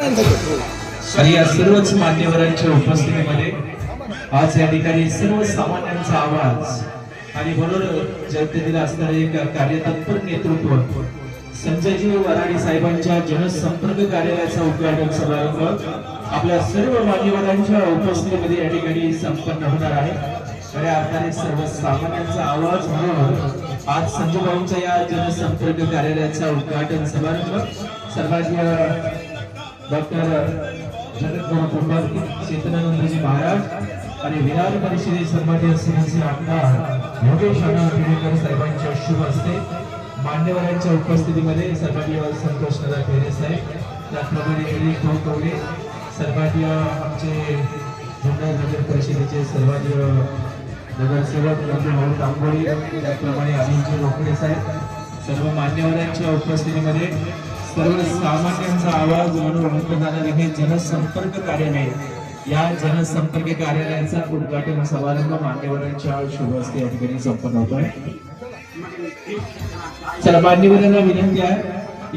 आणि या सर्वच मान्यवरांच्या उपस्थितीमध्ये आज या ठिकाणी सर्वसामान्यांचा आवाज आणि म्हणून जनतेला असणारे एक कार्यतत्पर नेतृत्व संजयजी वराडी साहेबांच्या जनसंपर्क कार्यालयाचा उद्घाटन समारंभ आपल्या सर्व मान्यवरांच्या उपस्थितीमध्ये या ठिकाणी संपन्न होणार आहे। खऱ्या अर्थाने सर्वसामान्यांचा आवाज म्हणून आज संजय भाऊंच्या या जनसंपर्क कार्यालयाचा उद्घाटन समारंभ सर्वांच्या डॉक्टर जगद्गुरु कुंभारकी चेतनानंदजी महाराज आणि विधान परिषदेचे सन्माननीय सदस्य आमदार योगेश अण्णा साहेबांच्या शुभ हस्ते मान्यवरांच्या उपस्थितीमध्ये सर्वांनी संतोष ठेरे साहेब त्याचप्रमाणे दिलीप भाऊ कवडे सर्वांनी आमचे जुन्नर नगर परिषदेचे सर्वांनी नगरसेवक भाऊ तांबोळी त्याचप्रमाणे अनिलजी रोकडे साहेब सर्व मान्यवरांच्या उपस्थितीमध्ये सर्वसामान्यांचा आवाज म्हणून ओळखलं जाणारे हे जनसंपर्क कार्यालय या जनसंपर्क कार्यालयाचा उद्घाटन समारंभ मान्यवरांच्या शुभ हस्ते या ठिकाणी संपन्न होतोय। चला मान्यवरांना विनंती आहे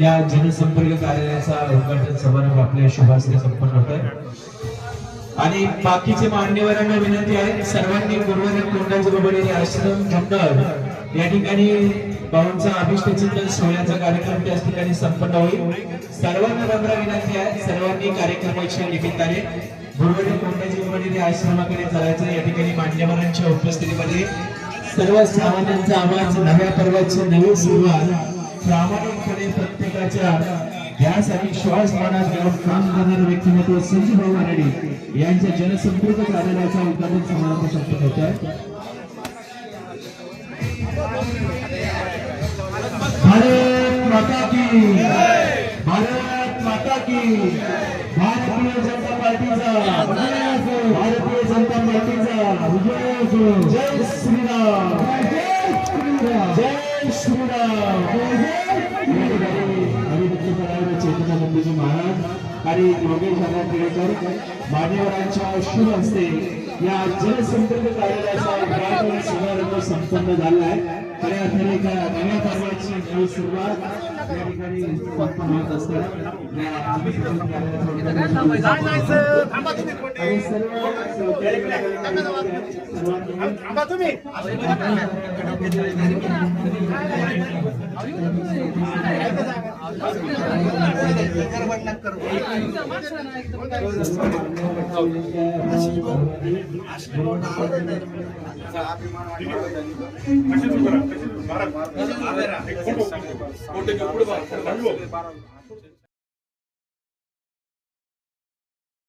या जनसंपर्क कार्यालयाचा उद्घाटन समारंभ आपल्या शुभ हस्ते संपन्न होतोय आणि बाकीचे मान्यवरांना विनंती आहे सर्वांनी गुरुवारी कोंडाजी बाबांनी आश्रम जुन्नर या ठिकाणी भाऊंचा अभिषेक चिंतन सोहळ्याचा कार्यक्रम त्याच ठिकाणी संपन्न होईल। सर्वांना नम्र विनंती आहे सर्वांनी कार्यक्रमाच्या निमित्ताने गुरुवारी कोंडाजी बाबांनी आश्रमाकडे जायचं या ठिकाणी मान्यवरांच्या उपस्थितीमध्ये सर्व सामान्यांचा आवाज नव्या पर्वाची नवी सुरुवात प्रामाणिकपणे प्रत्येकाच्या यासाठी श्वास मनात घेऊन काम करणारे व्यक्तिमत्व संजय भाऊ वराडी यांच्या जनसंपर्क कार्यालयाचा उद्घाटन समारंभ संपन्न होत आहे। भारत माता की भारत माता की भारतीय जनता पार्टीचा भारतीय जनता पार्टीचा जय श्रीराम जय श्रीराम चेतनानंदजी महाराज आणि योगेश अण्णा मान्यवरांच्या शुभ हस्ते या जनसंपर्क कार्यालयाचा उद्घाटन समारंभ संपन्न झाला आहे। खऱ्या अर्थाने एका नव्या पर्वाची नवी सुरुवात या ठिकाणी संपन्न होत असताना फोटो